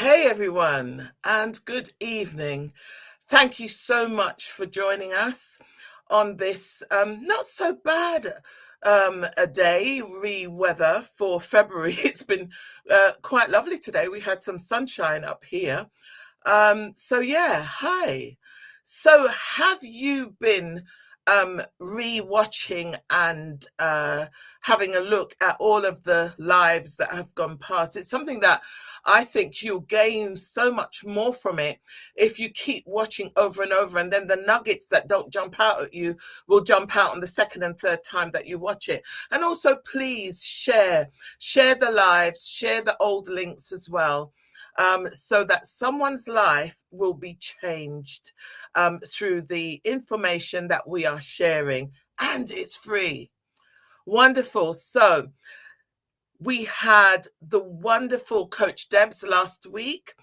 Hey everyone, and good evening. Thank you so much for joining us on this not so bad a day, weather for February. It's been quite lovely today. We had some sunshine up here. So yeah, hi. So have you been re-watching and having a look at all of the lives that have gone past? It's something that I think you'll gain so much more from it if you keep watching over and over, and then the nuggets that don't jump out at you will jump out on the second and third time that you watch it. And also, please share the lives, share the old links as well. So that someone's life will be changed through the information that we are sharing, and it's free. Wonderful. So we had the wonderful Coach Debs last week.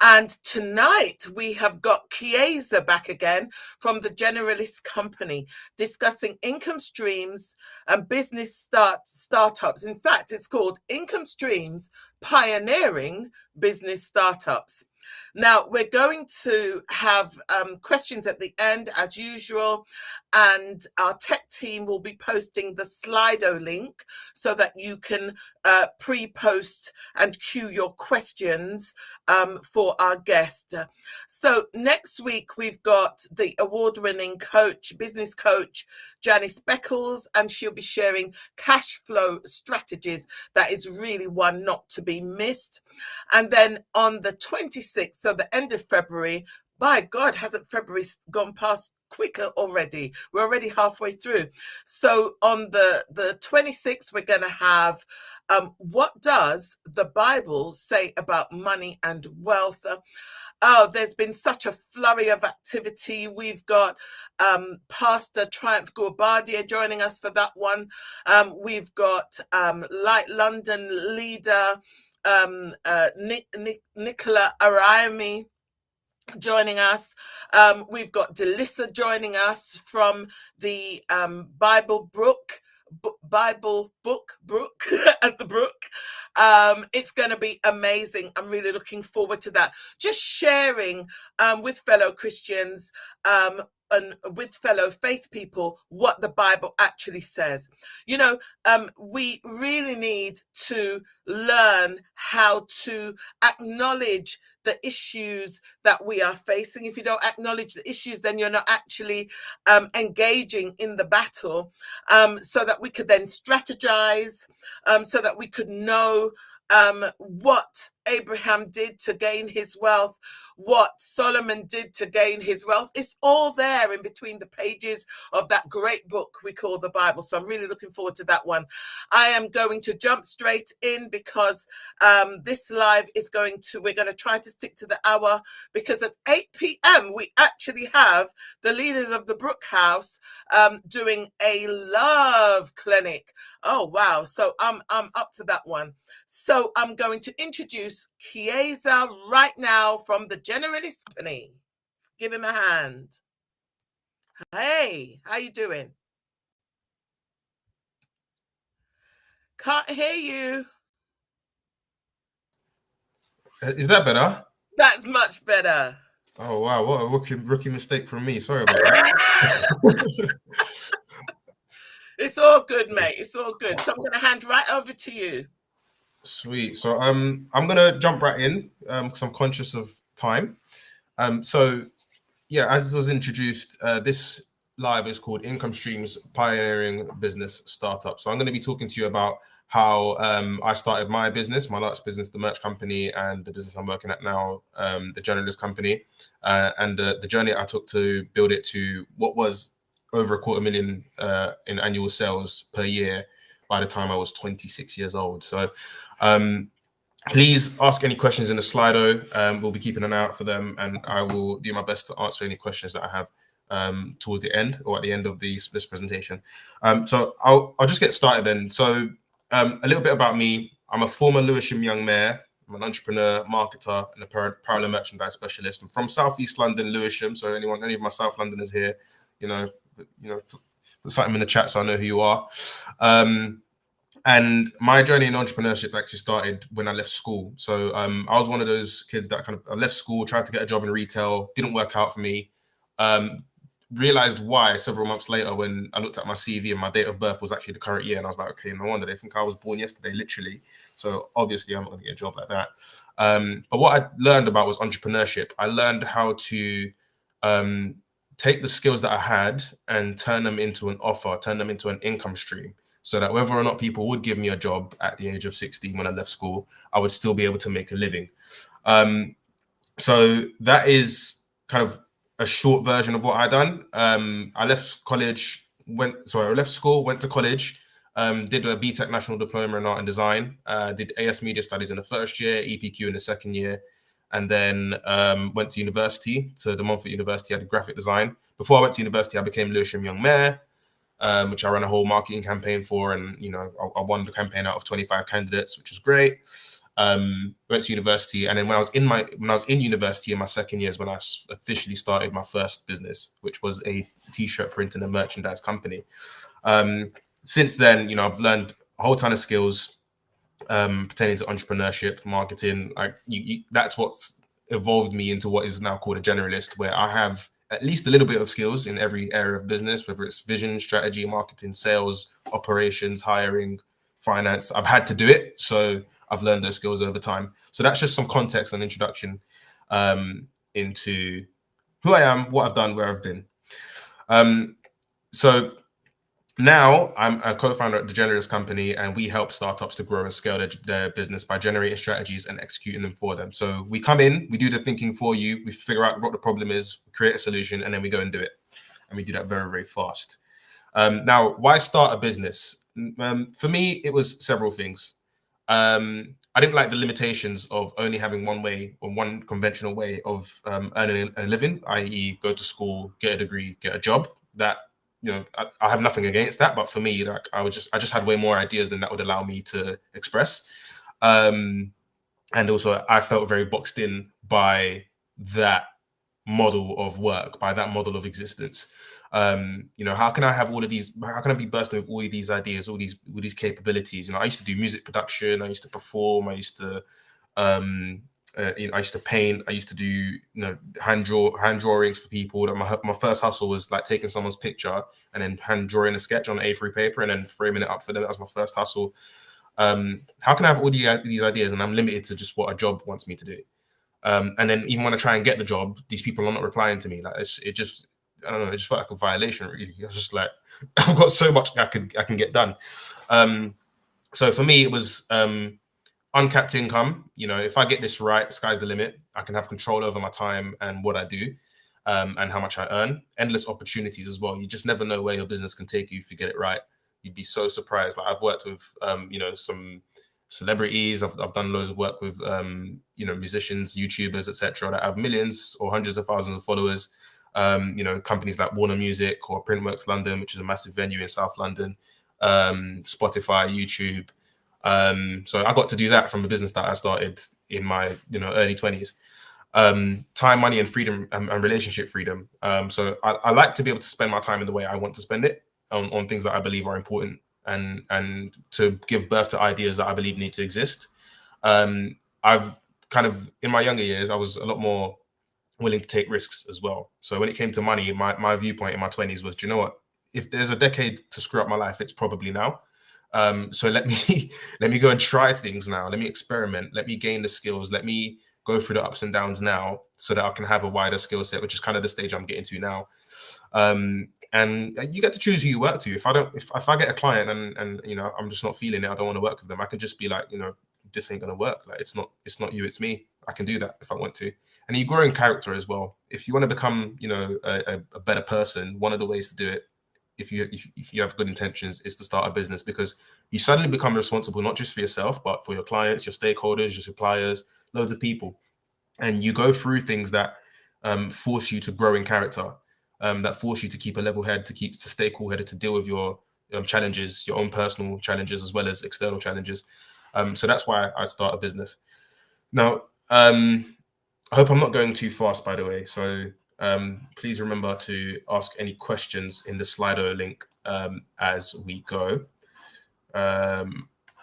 And tonight we have got Chiesa back again from the Generalist Company discussing income streams and business startups. In fact, it's called Income Streams Pioneering Business Startups. Now, we're going to have questions at the end, as usual, and our tech team will be posting the Slido link so that you can pre-post and queue your questions for our guest. So next week, we've got the award-winning business coach, Janice Beckles, and she'll be sharing cash flow strategies. That is really one not to be missed. And then on the 26th, so the end of February, by God, hasn't February gone past quicker already? We're already halfway through. So on the 26th, we're going to have what does the Bible say about money and wealth? Oh, there's been such a flurry of activity. We've got Pastor Triumph Gourbardia joining us for that one. We've got Light London leader Nicola Araimi joining us. We've got Delissa joining us from the Bible Brook at the Brook. It's going to be amazing. I'm really looking forward to that. Just sharing with fellow Christians and with fellow faith people what the Bible actually says. You know, we really need to learn how to acknowledge the issues that we are facing. If you don't acknowledge the issues, then you're not actually engaging in the battle, so that we could then strategize, so that we could know what Abraham did to gain his wealth, what Solomon did to gain his wealth. It's all there in between the pages of that great book we call the Bible. So I'm really looking forward to that one. I am going to jump straight in because this live is we're going to try to stick to the hour, because at 8 p.m. we actually have the leaders of the Brook House doing a love clinic. Oh, wow. So I'm up for that one. So I'm going to introduce Chiesa right now from the Generalist Company. Give him a hand. Hey, how you doing? Can't hear you. Is that better? That's much better. Oh, wow. What a rookie mistake from me. Sorry about that. It's all good, mate. It's all good. So I'm going to hand right over to you. Sweet. So I'm going to jump right in because I'm conscious of time. So, yeah, as it was introduced, this live is called Income Streams Pioneering Business Startup. So I'm going to be talking to you about how I started my business, my last business, the merch company, and the business I'm working at now, the Generalist Company, and the journey I took to build it to what was over $250,000 in annual sales per year by the time I was 26 years old. So please ask any questions in the Slido. We'll be keeping an eye out for them, and I will do my best to answer any questions that I have towards the end or at the end of this presentation. So I'll just get started then. So a little bit about me. I'm a former Lewisham young mayor. I'm an entrepreneur, marketer, and a parallel merchandise specialist. I'm from Southeast London, Lewisham. So any of my South Londoners here, put something in the chat so I know who you are. And my journey in entrepreneurship actually started when I left school. So I was one of those kids that I left school, tried to get a job in retail, didn't work out for me. Realized why several months later when I looked at my CV and my date of birth was actually the current year. And I was like, okay, no wonder they think I was born yesterday, literally. So obviously I'm not going to get a job like that. But what I learned about was entrepreneurship. I learned how to take the skills that I had and turn them into an offer, turn them into an income stream, so that whether or not people would give me a job at the age of 16 when I left school, I would still be able to make a living. So that is kind of a short version of what I done. I left college, I left school, went to college, did a BTEC National Diploma in Art and Design, did AS Media Studies in the first year, EPQ in the second year, and then went to university, to the Montfort University. I did graphic design. Before I went to university, I became Lewisham Young Mayor, which I ran a whole marketing campaign for, and I won the campaign out of 25 candidates, which was great. Went to university, and then when I was in university in my second year is when I officially started my first business, which was a t-shirt printing and merchandise company. Since then, I've learned a whole ton of skills pertaining to entrepreneurship, marketing. That's what's evolved me into what is now called a generalist, where I have at least a little bit of skills in every area of business, whether it's vision, strategy, marketing, sales, operations, hiring, finance. I've had to do it, so I've learned those skills over time. So that's just some context and introduction into who I am, what I've done, where I've been. So now I'm a co-founder at the Generalist Company, and we help startups to grow and scale their business by generating strategies and executing them for them. So we come in, we do the thinking for you, we figure out what the problem is, create a solution, and then we go and do it. And we do that very, very fast. Now, why start a business? For me, it was several things. I didn't like the limitations of only having one way or one conventional way of earning a living, i.e. go to school, get a degree, get a job. That I have nothing against that, but for me, like I just had way more ideas than that would allow me to express. And also I felt very boxed in by that model of work, by that model of existence. How can I have all of these? How can I be bursting with all of these ideas, all these capabilities? I used to do music production, I used to perform, I used to I used to paint. I used to do hand drawings for people. My first hustle was like taking someone's picture and then hand drawing a sketch on A3 paper and then framing it up for them. That was my first hustle. How can I have all these ideas and I'm limited to just what a job wants me to do? And then even when I try and get the job, these people are not replying to me. Like it just I don't know. It just felt like a violation. Really, I was just like, I've got so much I can get done. So for me, it was uncapped income. If I get this right, sky's the limit. I can have control over my time and what I do, and how much I earn. Endless opportunities as well. You just never know where your business can take you if you get it right. You'd be so surprised. Like I've worked with, some celebrities. I've done loads of work with, musicians, YouTubers, etc. that have millions or hundreds of thousands of followers. Companies like Warner Music or Printworks London, which is a massive venue in South London. Spotify, YouTube. So I got to do that from a business that I started in my early 20s. Time, money, and freedom, and relationship freedom. So I like to be able to spend my time in the way I want to spend it on things that I believe are important and to give birth to ideas that I believe need to exist. I've kind of in my younger years, I was a lot more willing to take risks as well. So when it came to money, my viewpoint in my 20s was, do you know what? If there's a decade to screw up my life, it's probably now. So let me go and try things now. Let me experiment. Let me gain the skills. Let me go through the ups and downs now so that I can have a wider skill set, which is kind of the stage I'm getting to now. And you get to choose who you work to. If I get a client and I'm just not feeling it, I don't want to work with them. I can just be like, this ain't gonna work. Like it's not you, it's me. I can do that if I want to. And you grow in character as well. If you want to become, a better person, one of the ways to do it, if you have good intentions, is to start a business, because you suddenly become responsible not just for yourself, but for your clients, your stakeholders, your suppliers, loads of people. And you go through things that force you to grow in character, that force you to keep a level head, to stay cool headed, to deal with your challenges, your own personal challenges as well as external challenges. So that's why I start a business. Now, I hope I'm not going too fast, by the way. So please remember to ask any questions in the Slido link as we go.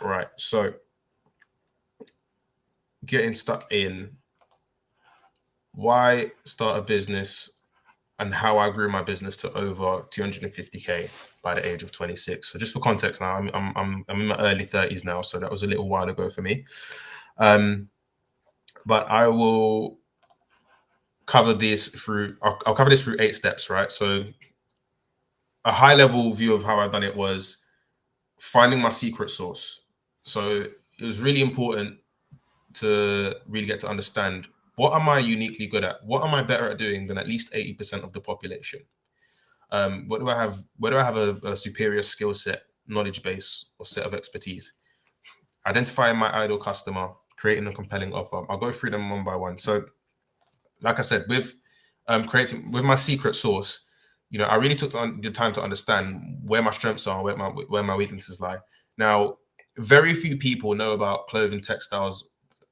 Right. So getting stuck in why start a business and how I grew my business to over 250K by the age of 26. So just for context now, I'm in my early 30s now, so that was a little while ago for me. But I will cover this through, I'll cover this through 8 steps, right? So a high level view of how I've done it was finding my secret sauce. So it was really important to really get to understand, what am I uniquely good at? What am I better at doing than at least 80% of the population? What do I have? Where do I have a superior skill set, knowledge base, or set of expertise? Identifying my ideal customer, creating a compelling offer. I'll go through them one by one. So, like I said, with creating with my secret sauce, I really took the time to understand where my strengths are, where my weaknesses lie. Now, very few people know about clothing, textiles,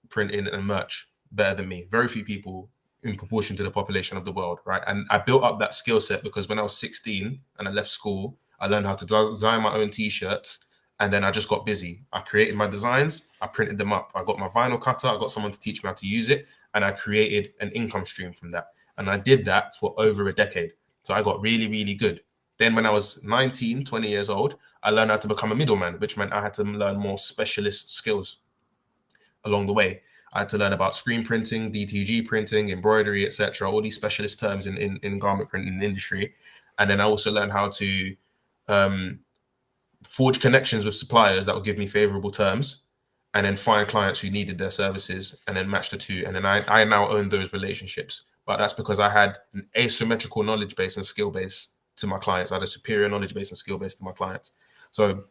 printing, and merch better than me. Very few people in proportion to the population of the world, right? And I built up that skill set because when I was 16 and I left school, I learned how to design my own t-shirts, and then I just got busy. I created my designs, I printed them up, I got my vinyl cutter, I got someone to teach me how to use it, and I created an income stream from that. And I did that for over a decade. So I got really, really good. Then when I was 19, 20 years old, I learned how to become a middleman, which meant I had to learn more specialist skills along the way. I had to learn about screen printing, DTG printing, embroidery, etc. All these specialist terms in garment printing industry. And then I also learned how to forge connections with suppliers that would give me favorable terms, and then find clients who needed their services and then match the two. And then I now own those relationships. But that's because I had an asymmetrical knowledge base and skill base to my clients. I had a superior knowledge base and skill base to my clients. So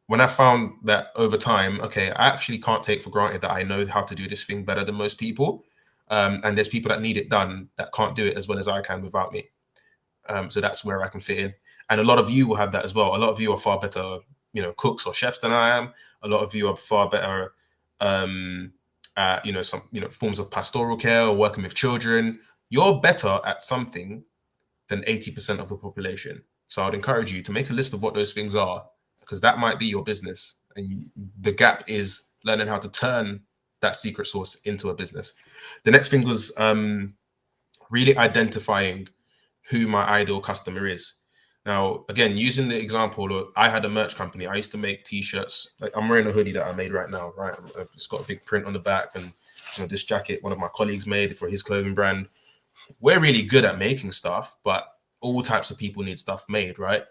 when I found that over time, okay, I actually can't take for granted that I know how to do this thing better than most people. And there's people that need it done that can't do it as well as I can without me. So that's where I can fit in. And a lot of you will have that as well. A lot of you are far better, cooks or chefs than I am. A lot of you are far better at, some, forms of pastoral care or working with children. You're better at something than 80% of the population. So I'd encourage you to make a list of what those things are, because that might be your business. And the gap is learning how to turn that secret sauce into a business. The next thing was really identifying who my ideal customer is. Now, again, using the example of, I had a merch company. I used to make t-shirts. Like, I'm wearing a hoodie that I made right now, right? It's got a big print on the back, and this jacket one of my colleagues made for his clothing brand. We're really good at making stuff, but all types of people need stuff made, right?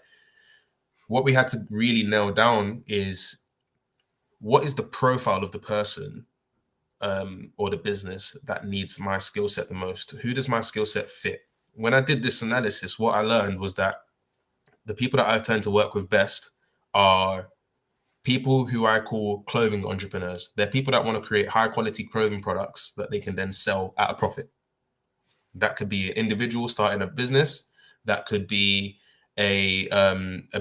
What we had to really nail down is, what is the profile of the person or the business that needs my skill set the most? Who does my skill set fit? When I did this analysis, what I learned was that the people that I tend to work with best are people who I call clothing entrepreneurs. They're people that want to create high quality clothing products that they can then sell at a profit. That could be an individual starting a business. That could be a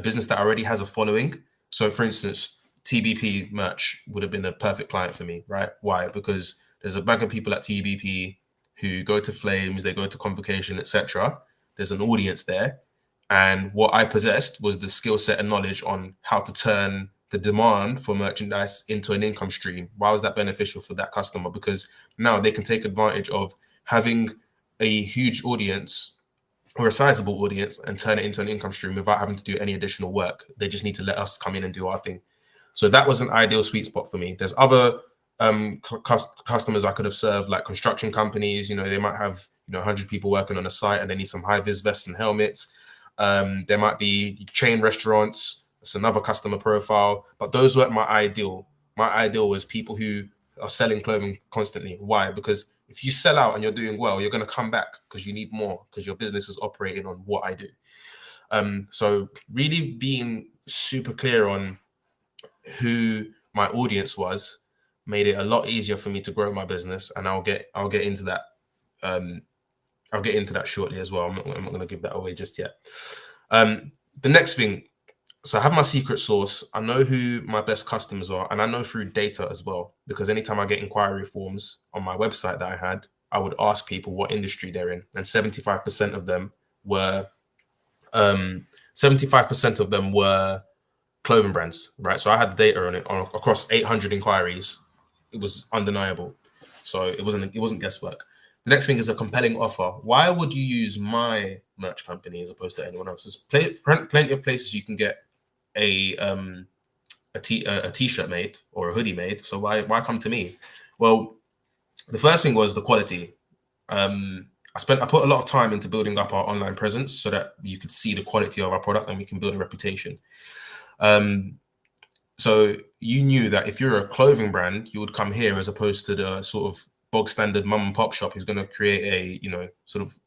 business that already has a following. So, for instance, TBP merch would have been a perfect client for me, right? Why? Because there's a bag of people at TBP who go to Flames, they go to Convocation, etc. There's an audience there. And what I possessed was the skill set and knowledge on how to turn the demand for merchandise into an income stream. Why was that beneficial for that customer? Because now they can take advantage of having a huge audience or a sizable audience and turn it into an income stream without having to do any additional work. They just need to let us come in and do our thing. So that was an ideal sweet spot for me. There's other customers I could have served, like construction companies. They might have 100 people working on a site and they need some high-vis vests and helmets. There might be chain restaurants. It's another customer profile, but those weren't my ideal. My ideal was people who are selling clothing constantly. Why? Because if you sell out and you're doing well, you're going to come back because you need more, because your business is operating on what I do. So really being super clear on who my audience was made it a lot easier for me to grow my business, and I'll get into that. I'll get into that shortly as well. I'm not going to give that away just yet. The next thing, so I have my secret sauce. I know who my best customers are, and I know through data as well, because anytime I get inquiry forms on my website that I had, I would ask people what industry they're in, and 75% of them were clothing brands, right? So I had the data on it across 800 inquiries. It was undeniable. So it wasn't guesswork. The next thing is a compelling offer. Why would you use my merch company as opposed to anyone else? There's plenty of places you can get a t-shirt made or a hoodie made. So why come to me? Well, the first thing was the quality. I put a lot of time into building up our online presence so that you could see the quality of our product and we can build a reputation. So you knew that if you're a clothing brand, you would come here as opposed to the sort of bog standard mum and pop shop who's going to create a, sort of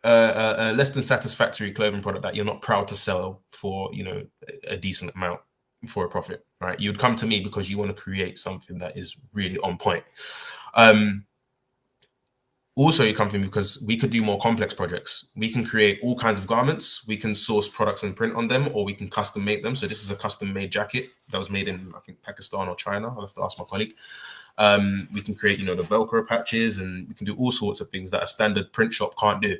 a less than satisfactory clothing product that you're not proud to sell for, a decent amount for a profit, right? You would come to me because you want to create something that is really on point. Also, you come to me because we could do more complex projects. We can create all kinds of garments. We can source products and print on them, or we can custom make them. So this is a custom made jacket that was made in, I think, Pakistan or China. I'll have to ask my colleague. We can create, the Velcro patches, and we can do all sorts of things that a standard print shop can't do.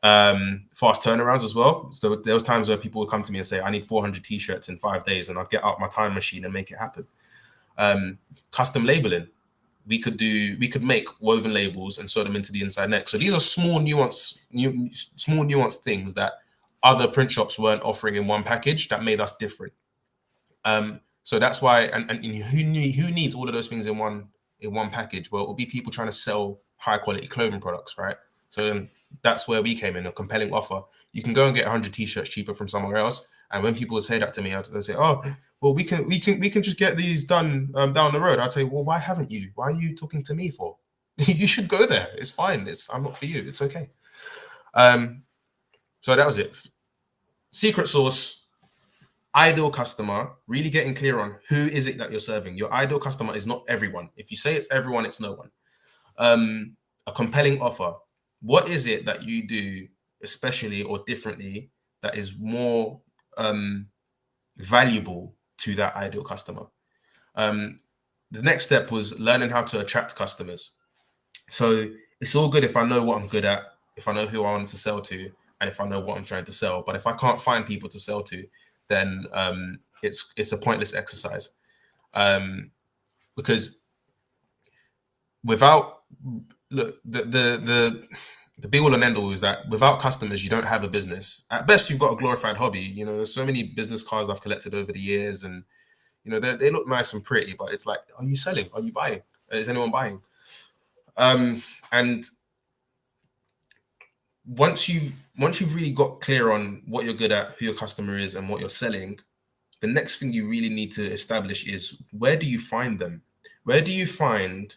Fast turnarounds as well. So there was times where people would come to me and say, I need 400 t-shirts in 5 days, and I'd get out my time machine and make it happen. Custom labeling. We could make woven labels and sew them into the inside neck. So these are small nuanced things that other print shops weren't offering in one package that made us different. So that's why, and who needs all of those things in one package? Well, it will be people trying to sell high quality clothing products, right? So then that's where we came in, a compelling offer. You can go and get 100 t-shirts cheaper from somewhere else. And when people would say that to me, they say, "Oh, well, we can just get these done down the road." I'd say, "Well, why haven't you? Why are you talking to me for? You should go there. It's fine. I'm not for you. It's okay." So that was it. Secret sauce, ideal customer. Really getting clear on who is it that you're serving. Your ideal customer is not everyone. If you say it's everyone, it's no one. A compelling offer. What is it that you do, especially or differently, that is more valuable to that ideal customer? The next step was learning how to attract customers. So it's all good if I know what I'm good at, if I know who I want to sell to, and if I know what I'm trying to sell. But if I can't find people to sell to, then it's a pointless exercise. Because without the be all and end all is that without customers, you don't have a business. At best, you've got a glorified hobby. There's so many business cards I've collected over the years, and they look nice and pretty, but it's like, are you selling? Are you buying? Is anyone buying? And once you've really got clear on what you're good at, who your customer is, and what you're selling, the next thing you really need to establish is, where do you find them? Where do you find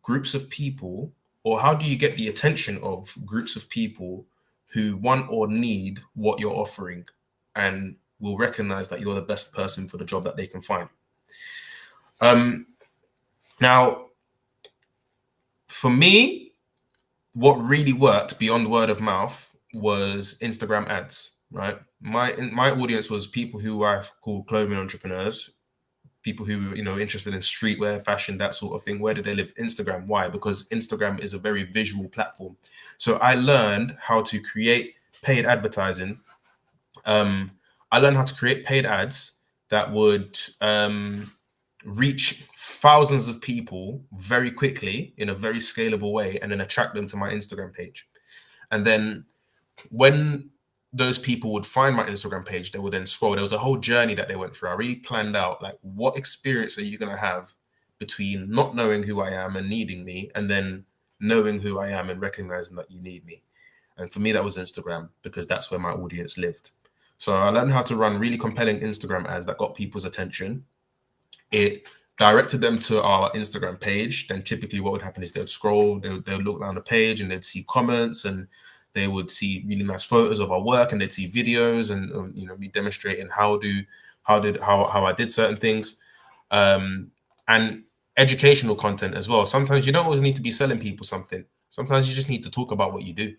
groups of people, or how do you get the attention of groups of people who want or need what you're offering and will recognize that you're the best person for the job that they can find? Now, for me, what really worked beyond word of mouth was Instagram ads, right? My audience was people who I call clothing entrepreneurs, people who were, interested in streetwear, fashion, that sort of thing. Where do they live? Instagram. Why? Because Instagram is a very visual platform. So I learned how to create paid advertising. I learned how to create paid ads that would reach thousands of people very quickly in a very scalable way, and then attract them to my Instagram page. And then when those people would find my Instagram page, they would then scroll. There was a whole journey that they went through. I really planned out, like, what experience are you going to have between not knowing who I am and needing me, and then knowing who I am and recognizing that you need me. And for me, that was Instagram, because that's where my audience lived. So I learned how to run really compelling Instagram ads that got people's attention. It directed them to our Instagram page. Then typically what would happen is they would scroll, they would look down the page, and they'd see comments, and they would see really nice photos of our work, and they'd see videos, and me demonstrating how I did certain things, and educational content as well. Sometimes you don't always need to be selling people something. Sometimes you just need to talk about what you do.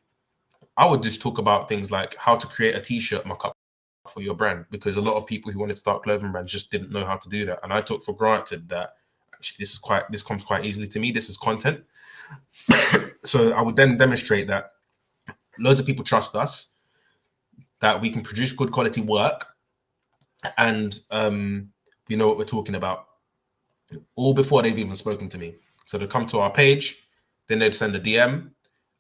I would just talk about things like how to create a t-shirt mock-up for your brand, because a lot of people who want to start clothing brands just didn't know how to do that. And I took for granted that actually this comes quite easily to me. This is content. So I would then demonstrate that loads of people trust us. that we can produce good quality work, and we know what we're talking about, all before they've even spoken to me. So they'd come to our page, then they'd send a DM,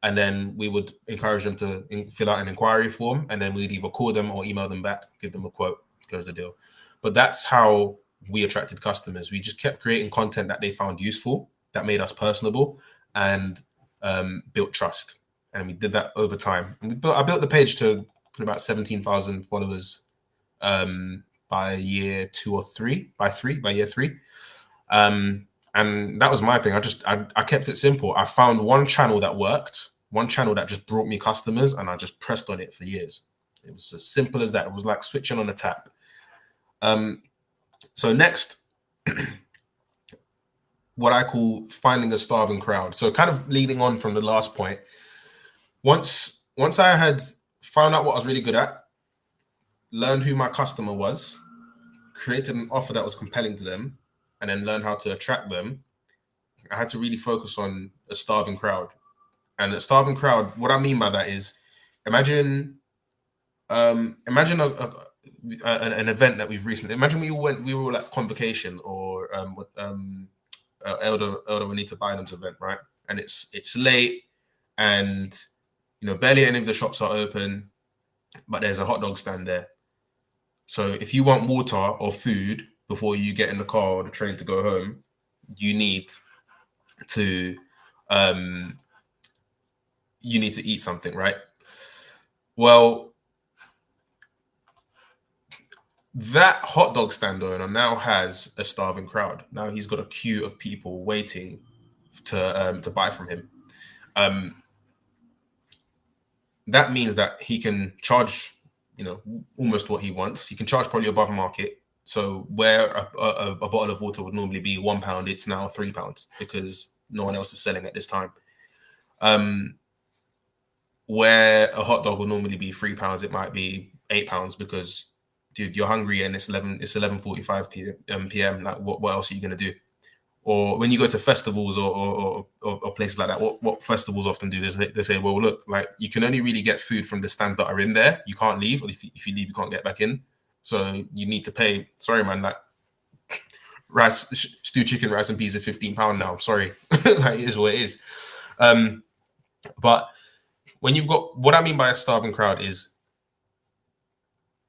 and then we would encourage them to fill out an inquiry form, and then we'd either call them or email them back, give them a quote, close the deal. But that's how we attracted customers. We just kept creating content that they found useful, that made us personable, and built trust. And we did that over time. And I built the page to about 17,000 followers by year 2 or 3, by year 3. And that was my thing. I kept it simple. I found one channel that worked, one channel that just brought me customers, and I just pressed on it for years. It was as simple as that. It was like switching on a tap. So next, what I call finding a starving crowd. So kind of leading on from the last point, once I had found out what I was really good at, learned who my customer was, created an offer that was compelling to them, and then learn how to attract them, I had to really focus on a starving crowd. And a starving crowd, what I mean by that is, imagine an event that we've recently. Imagine we were all at Convocation or Elder Juanita Bynum's event, right? And it's late, and barely any of the shops are open, but there's a hot dog stand there. So if you want water or food before you get in the car or the train to go home, you need to eat something, right? Well, that hot dog stand owner now has a starving crowd. Now he's got a queue of people waiting to buy from him. That means that he can charge, almost what he wants. He can charge probably above market. So where a bottle of water would normally be £1, it's now £3 because no one else is selling at this time. Where a hot dog would normally be £3, it might be £8 because, dude, you're hungry and it's 11:45 p.m. Like, what else are you gonna do? Or when you go to festivals or places like that, what festivals often do is they say, well, look, like you can only really get food from the stands that are in there. You can't leave, or if you leave, you can't get back in. So you need to pay. Sorry, man, like rice, stewed chicken, rice and peas are £15 now. Sorry, like it is what it is. But when you've got, what I mean by a starving crowd is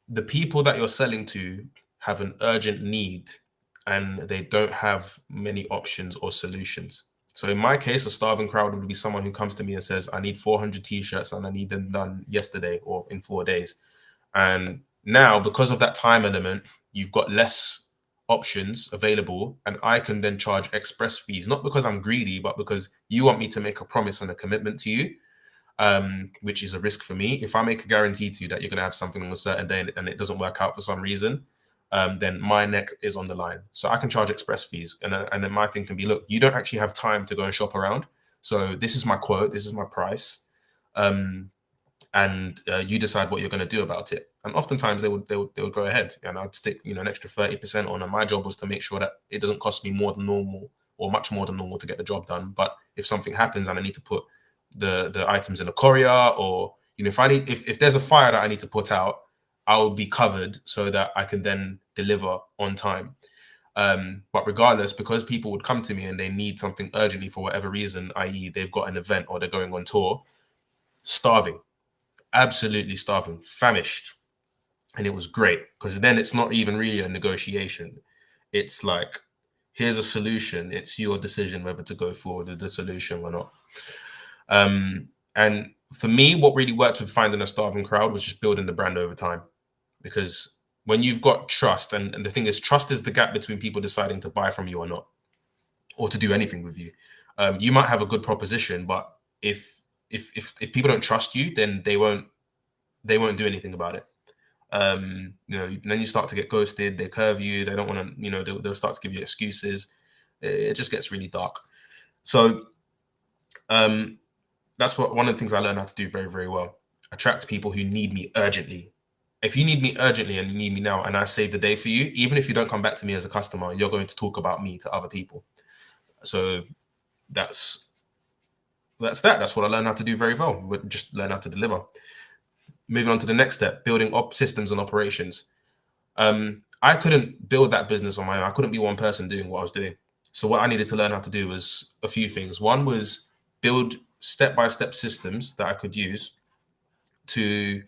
the people that you're selling to have an urgent need and they don't have many options or solutions. So in my case, a starving crowd would be someone who comes to me and says, I need 400 t-shirts and I need them done yesterday or in 4 days. And now, because of that time element, you've got less options available, and I can then charge express fees, not because I'm greedy, but because you want me to make a promise and a commitment to you, which is a risk for me. If I make a guarantee to you that you're going to have something on a certain day and it doesn't work out for some reason, then my neck is on the line. So I can charge express fees. And then my thing can be, look, you don't actually have time to go and shop around. So this is my quote, this is my price. And you decide what you're going to do about it. And oftentimes they would go ahead, and I'd stick an extra 30% on. And my job was to make sure that it doesn't cost me more than normal or much more than normal to get the job done. But if something happens and I need to put the items in a courier, or if there's a fire that I need to put out, I will be covered so that I can then deliver on time. But regardless, because people would come to me and they need something urgently for whatever reason, i.e. they've got an event or they're going on tour, starving, absolutely starving, famished. And it was great because then it's not even really a negotiation. It's like, here's a solution. It's your decision whether to go forward with the solution or not. And for me, what really worked with finding a starving crowd was just building the brand over time. Because when you've got trust, and the thing is, trust is the gap between people deciding to buy from you or not, or to do anything with you. You might have a good proposition, but if people don't trust you, then they won't do anything about it. Then you start to get ghosted. They curve you. They don't want to. They'll start to give you excuses. It just gets really dark. So that's one of the things I learned how to do very, very well. Attract people who need me urgently. If you need me urgently and you need me now, and I save the day for you, even if you don't come back to me as a customer, you're going to talk about me to other people. So that's that. That's what I learned how to do very well. Just learn how to deliver. moving on to the next step, building up systems and operations. I couldn't build that business on my own. I couldn't be one person doing what I was doing. So what I needed to learn how to do was a few things. One was build step-by-step systems that I could use to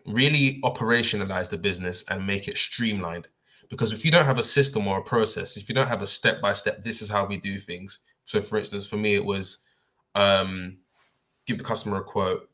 really operationalize the business and make it streamlined. Because if you don't have a system or a process, if you don't have a step-by-step, this is how we do things. So for instance, for me, it was give the customer a quote,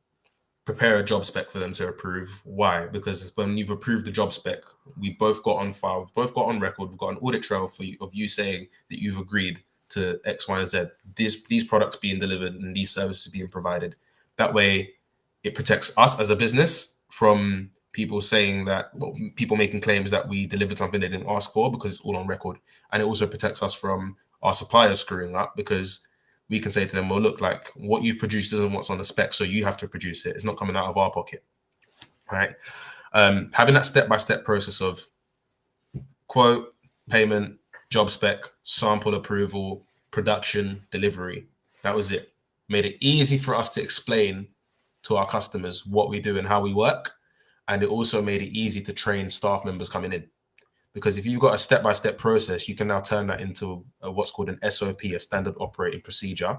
prepare a job spec for them to approve. Why? Because when you've approved the job spec, we both got on file, we've both got on record, we've got an audit trail for you, of you saying that you've agreed to X, Y, and Z, these products being delivered and these services being provided. That way, it protects us as a business from people saying that, well, people making claims that we delivered something they didn't ask for, because it's all on record. And it also protects us from our suppliers screwing up, because we can say to them, well, look, like what you've produced isn't what's on the spec, so you have to produce it. It's not coming out of our pocket, right? Having that step-by-step process of quote, payment, job spec, sample approval, production, delivery. That was it. Made it easy for us to explain to our customers what we do and how we work. And it also made it easy to train staff members coming in. Because if you've got a step-by-step process, you can now turn that into what's called an SOP, a standard operating procedure.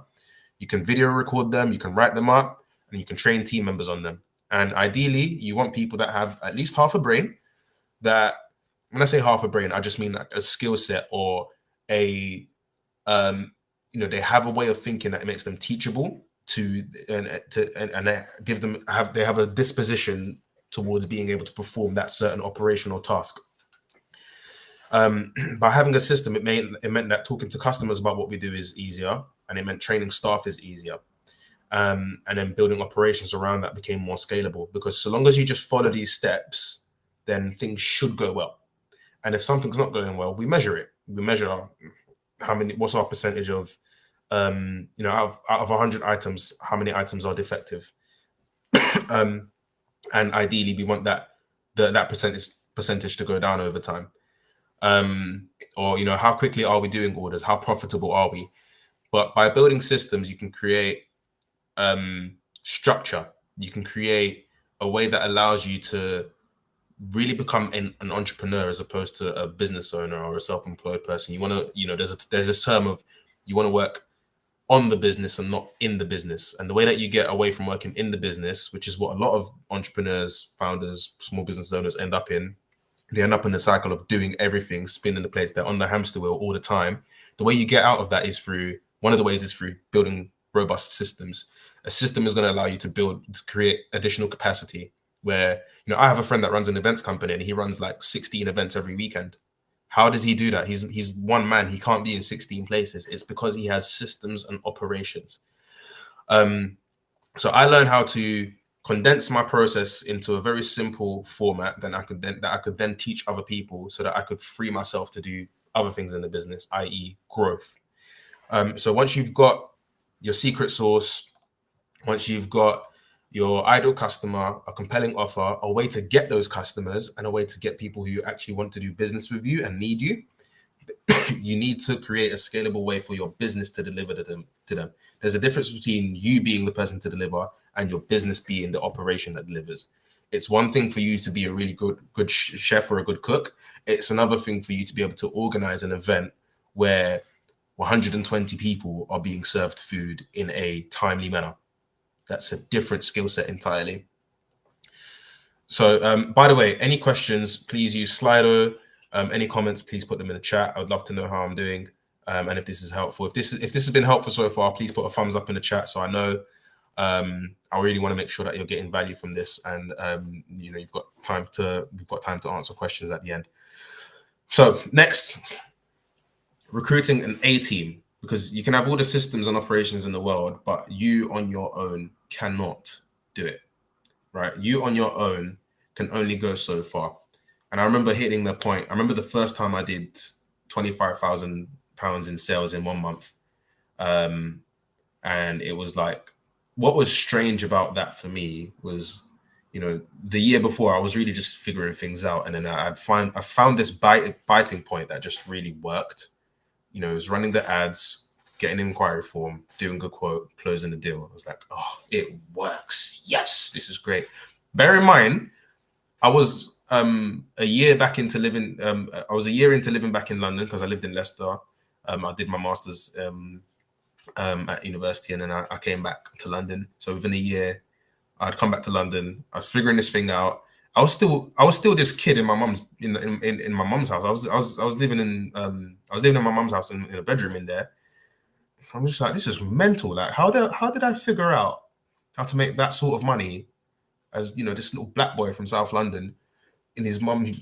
You can video record them, you can write them up, and you can train team members on them. And ideally, you want people that have at least half a brain. That, when I say half a brain, I just mean like a skill set or they have a way of thinking that it makes them teachable and they have a disposition towards being able to perform that certain operational task. By having a system, it meant that talking to customers about what we do is easier, and it meant training staff is easier. And then building operations around that became more scalable, because so long as you just follow these steps, then things should go well. And if something's not going well, we measure it. We measure what's our percentage of, out of 100 items, how many items are defective. And ideally, we want that percentage to go down over time. Or how quickly are we doing orders? How profitable are we? But by building systems, you can create structure. You can create a way that allows you to really become an entrepreneur as opposed to a business owner or a self-employed person. You want to, there's this term of you want to work on the business and not in the business. And the way that you get away from working in the business, which is what a lot of entrepreneurs, founders, small business owners end up in, they end up in the cycle of doing everything, spinning the plates. They're on the hamster wheel all the time. The way you get out of that is one of the ways is through building robust systems. A system is going to allow you to create additional capacity where, I have a friend that runs an events company and he runs like 16 events every weekend. How does he do that? He's one man. He can't be in 16 places. It's because he has systems and operations. So I learned how to condense my process into a very simple format that I could then teach other people, so that I could free myself to do other things in the business, i.e. growth. So once you've got your secret sauce, once you've got your ideal customer, a compelling offer, a way to get those customers, and a way to get people who actually want to do business with you and need you, you need to create a scalable way for your business to deliver to them. There's a difference between you being the person to deliver and your business being the operation that delivers. It's one thing for you to be a really good chef or a good cook. It's another thing for you to be able to organize an event where 120 people are being served food in a timely manner. That's a different skill set entirely. So, by the way, any questions, please use Slido. Any comments, please put them in the chat. I would love to know how I'm doing, and if this is helpful. If this has been helpful so far, please put a thumbs up in the chat so I know. I really want to make sure that you're getting value from this, and we've got time to answer questions at the end. So next, recruiting an A team, because you can have all the systems and operations in the world, but you on your own cannot do it, right? You on your own can only go so far. And I remember hitting the point. I remember the first time I did £25,000 in sales in 1 month. And it was like, what was strange about that for me was, the year before I was really just figuring things out. And then I found this biting point that just really worked. It was running the ads, getting an inquiry form, doing a quote, closing the deal. I was like, oh, it works. Yes, this is great. Bear in mind, I was a year back into living. I was a year into living back in London because I lived in Leicester. I did my master's at university, and then I came back to London. So within a year, I'd come back to London. I was figuring this thing out. I was still this kid in my mum's in my mum's house. I was living in my mum's house in a bedroom in there. I'm just like, this is mental. Like, how did I figure out how to make that sort of money as this little black boy from South London in his mum's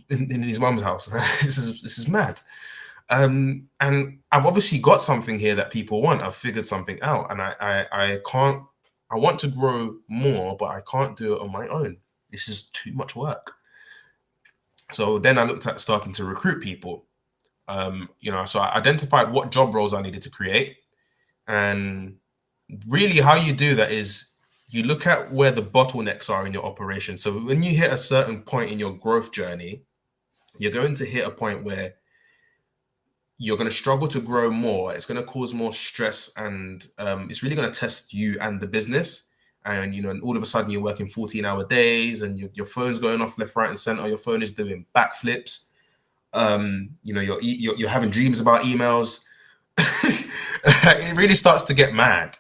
house? This is mad. And I've obviously got something here that people want. I've figured something out, and I can't. I want to grow more, but I can't do it on my own. This is too much work. So then I looked at starting to recruit people. So I identified what job roles I needed to create. And really how you do that is you look at where the bottlenecks are in your operation. So when you hit a certain point in your growth journey, you're going to hit a point where you're going to struggle to grow more. It's going to cause more stress, and it's really going to test you and the business. And and all of a sudden you're working 14-hour days, and your phone's going off left, right, and center. Your phone is doing backflips. You're having dreams about emails. It really starts to get mad.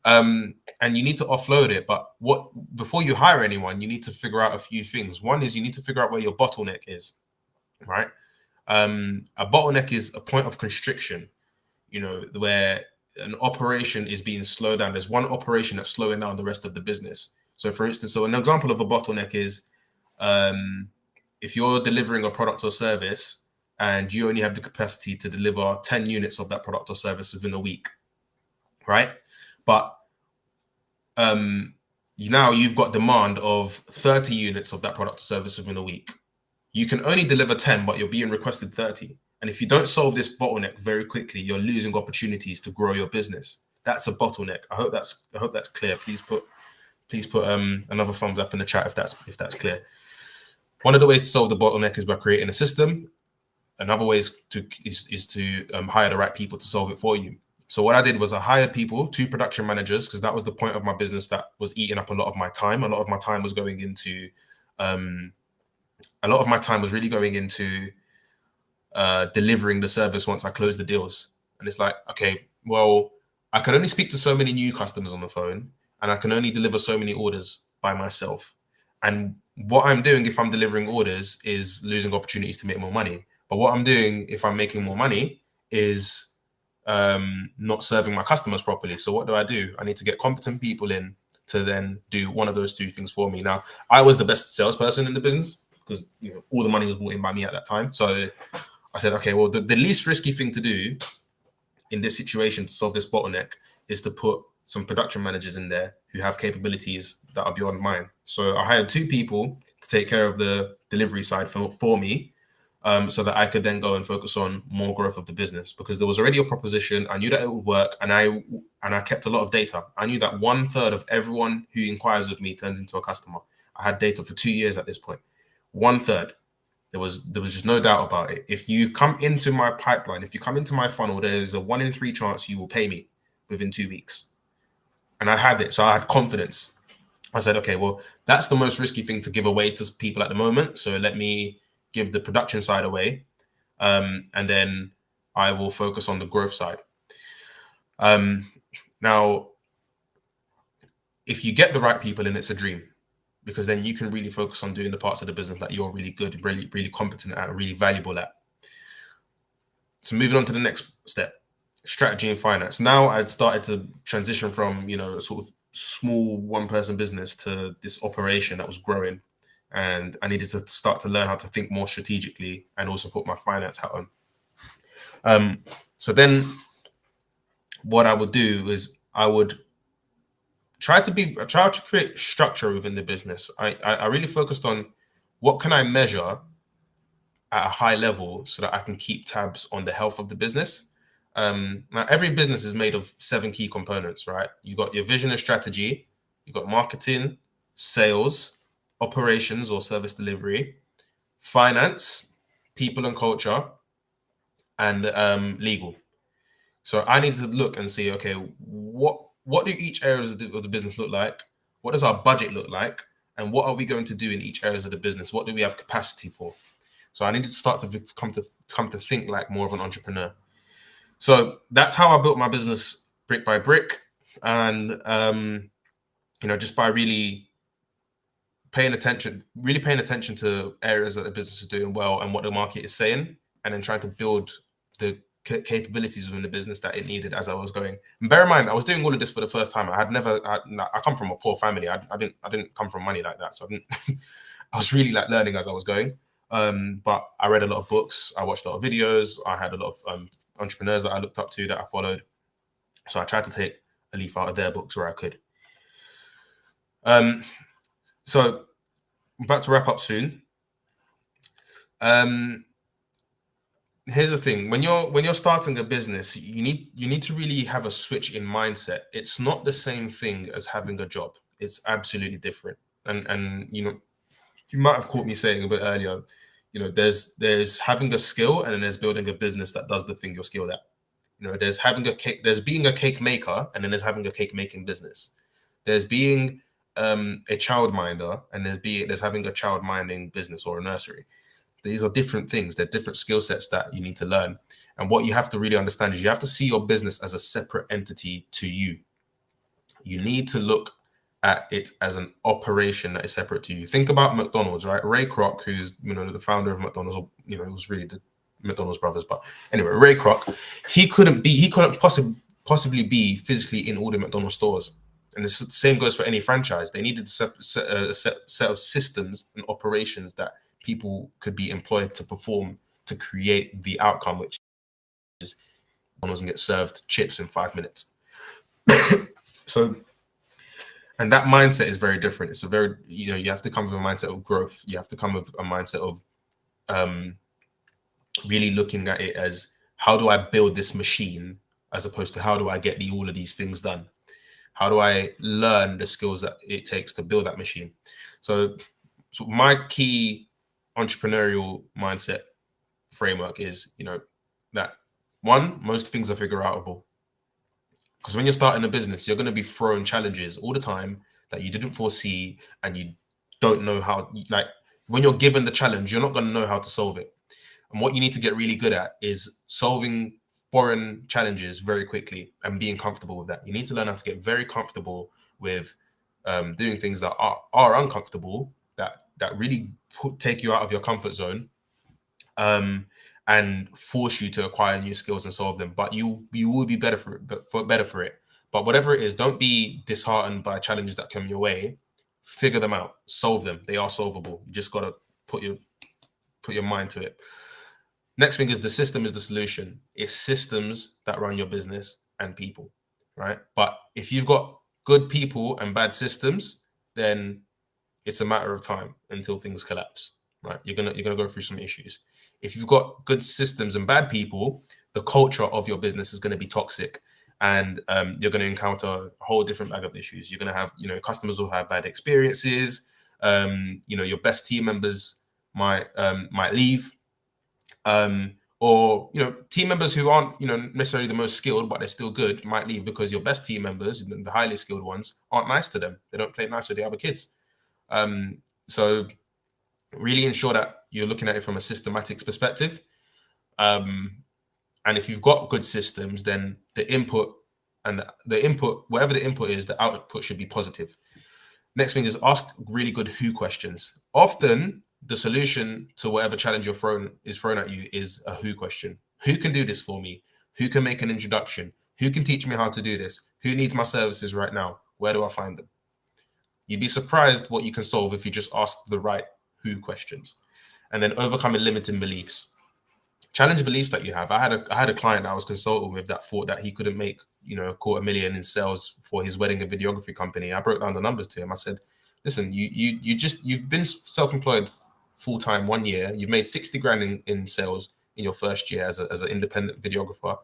And you need to offload it. But before you hire anyone, you need to figure out a few things. One is you need to figure out where your bottleneck is, right? A bottleneck is a point of constriction, where an operation is being slowed down. There's one operation that's slowing down the rest of the business. So for instance, an example of a bottleneck is if you're delivering a product or service and you only have the capacity to deliver 10 units of that product or service within a week, right? But now you've got demand of 30 units of that product or service within a week. You can only deliver 10, but you're being requested 30. And if you don't solve this bottleneck very quickly, you're losing opportunities to grow your business. That's a bottleneck. I hope that's clear. Please put another thumbs up in the chat if that's clear. One of the ways to solve the bottleneck is by creating a system. Another way is to hire the right people to solve it for you. So what I did was I hired people, 2 production managers, because that was the point of my business that was eating up a lot of my time. A lot of my time was going into really going into delivering the service once I closed the deals. And it's like, okay, well, I can only speak to so many new customers on the phone, and I can only deliver so many orders by myself. And what I'm doing if I'm delivering orders is losing opportunities to make more money. But what I'm doing if I'm making more money is not serving my customers properly. So what do? I need to get competent people in to then do one of those 2 things for me. Now, I was the best salesperson in the business because all the money was brought in by me at that time. So I said, okay, well, the least risky thing to do in this situation to solve this bottleneck is to put some production managers in there who have capabilities that are beyond mine. So I hired 2 people to take care of the delivery side for me, so that I could then go and focus on more growth of the business, because there was already a proposition. I knew that it would work, and I kept a lot of data. I knew that 1/3 of everyone who inquires with me turns into a customer. I had data for 2 years at this point. 1/3. There was just no doubt about it. If you come into my pipeline, if you come into my funnel, there's a 1 in 3 chance you will pay me within 2 weeks. And I had it, so I had confidence. I said, okay, well, that's the most risky thing to give away to people at the moment. So let me give the production side away, and then I will focus on the growth side. Now, if you get the right people in, it's a dream, because then you can really focus on doing the parts of the business that you're really good, really, really competent at, really valuable at. So moving on to the next step, strategy and finance. Now I'd started to transition from, a sort of small 1-person business to this operation that was growing. And I needed to start to learn how to think more strategically and also put my finance hat on. So then what I would do is I would try to create structure within the business. I really focused on what can I measure at a high level so that I can keep tabs on the health of the business. Now, every business is made of 7 key components, right? You got your vision and strategy, you got marketing, sales, operations or service delivery, finance, people and culture, and legal. So I need to look and see, okay, what do each areas of the business look like? What does our budget look like? And what are we going to do in each areas of the business? What do we have capacity for? So I needed to start to come to think like more of an entrepreneur. So that's how I built my business brick by brick, and just by really paying attention to areas that the business is doing well and what the market is saying, and then trying to build the capabilities within the business that it needed as I was going. And bear in mind, I was doing all of this for the first time. I come from a poor family. I didn't come from money like that, so I was really like learning as I was going. But I read a lot of books. I watched a lot of videos. I had a lot of entrepreneurs that I looked up to, that I followed. So I tried to take a leaf out of their books where I could. So I'm about to wrap up soon. Here's the thing: when you're starting a business, you need to really have a switch in mindset. It's not the same thing as having a job. It's absolutely different. And you might have caught me saying a bit earlier, there's having a skill, and then there's building a business that does the thing you're skilled at. There's being a cake maker, and then there's having a cake making business. There's being a child minder, and there's having a child minding business or a nursery. These are different things. They're different skill sets that you need to learn. And what you have to really understand is you have to see your business as a separate entity to you. You need to look at it as an operation that is separate to you. Think about McDonald's, right? Ray Kroc, who's the founder of McDonald's, it was really the McDonald's brothers. But anyway, Ray Kroc, he couldn't possibly be physically in all the McDonald's stores. And the same goes for any franchise. They needed a set of systems and operations that people could be employed to perform to create the outcome, which is McDonald's and get served chips in 5 minutes. So, and that mindset is very different. It's a very, you have to come with a mindset of growth. You have to come with a mindset of really looking at it as, how do I build this machine, as opposed to how do I get all of these things done? How do I learn the skills that it takes to build that machine? So my key entrepreneurial mindset framework is, that one, most things are figure outable. Because when you're starting a business, you're going to be thrown challenges all the time that you didn't foresee, and you don't know how. Like, when you're given the challenge, you're not going to know how to solve it. And what you need to get really good at is solving foreign challenges very quickly and being comfortable with that. You need to learn how to get very comfortable with doing things that are uncomfortable, that really take you out of your comfort zone, and force you to acquire new skills and solve them. But you will be better for it. But whatever it is, don't be disheartened by challenges that come your way. Figure them out, solve them. They are solvable. You just got to put your mind to it. Next thing is, the system is the solution. It's systems that run your business and people, right? But if you've got good people and bad systems, then it's a matter of time until things collapse, right? You're gonna go through some issues. If you've got good systems and bad people, the culture of your business is going to be toxic, and you're going to encounter a whole different bag of issues. You're going to have, customers will have bad experiences. Your best team members might leave. Or team members who aren't necessarily the most skilled, but they're still good, might leave because your best team members, the highly skilled ones, aren't nice to them. They don't play nice with the other kids. So really ensure that you're looking at it from a systematic perspective. And if you've got good systems, then the input, whatever the input is, the output should be positive. Next thing is, ask really good who questions. Often the solution to whatever challenge is thrown at you is a who question. Who can do this for me? Who can make an introduction? Who can teach me how to do this? Who needs my services right now? Where do I find them? You'd be surprised what you can solve if you just ask the right who questions. And then overcoming limiting beliefs. Challenge beliefs that you have. I had a client that I was consulting with that thought that he couldn't make, $250,000 in sales for his wedding and videography company. I broke down the numbers to him. I said, listen, you've been self-employed full-time 1 year. You've made 60 grand in sales in your first year as an independent videographer,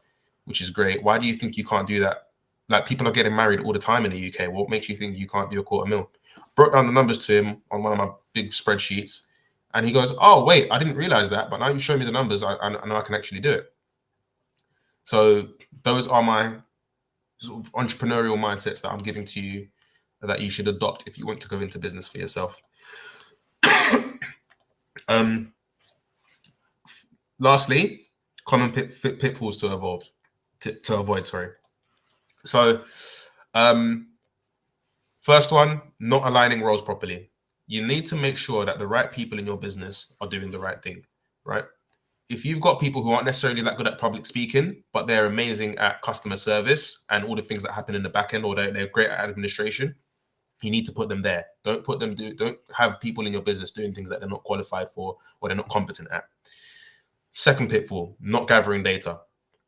which is great. Why do you think you can't do that? Like, people are getting married all the time in the UK. What makes you think you can't do $250,000? Broke down the numbers to him on one of my big spreadsheets. And he goes, oh, wait, I didn't realize that. But now you show me the numbers, I know I can actually do it. So those are my sort of entrepreneurial mindsets that I'm giving to you that you should adopt if you want to go into business for yourself. Lastly, common pitfalls to avoid. Sorry. So, first one, not aligning roles properly. You need to make sure that the right people in your business are doing the right thing, right? If you've got people who aren't necessarily that good at public speaking, but they're amazing at customer service and all the things that happen in the back end, or they're great at administration, you need to put them there. Don't have people in your business doing things that they're not qualified for or they're not competent at. Second pitfall, not gathering data.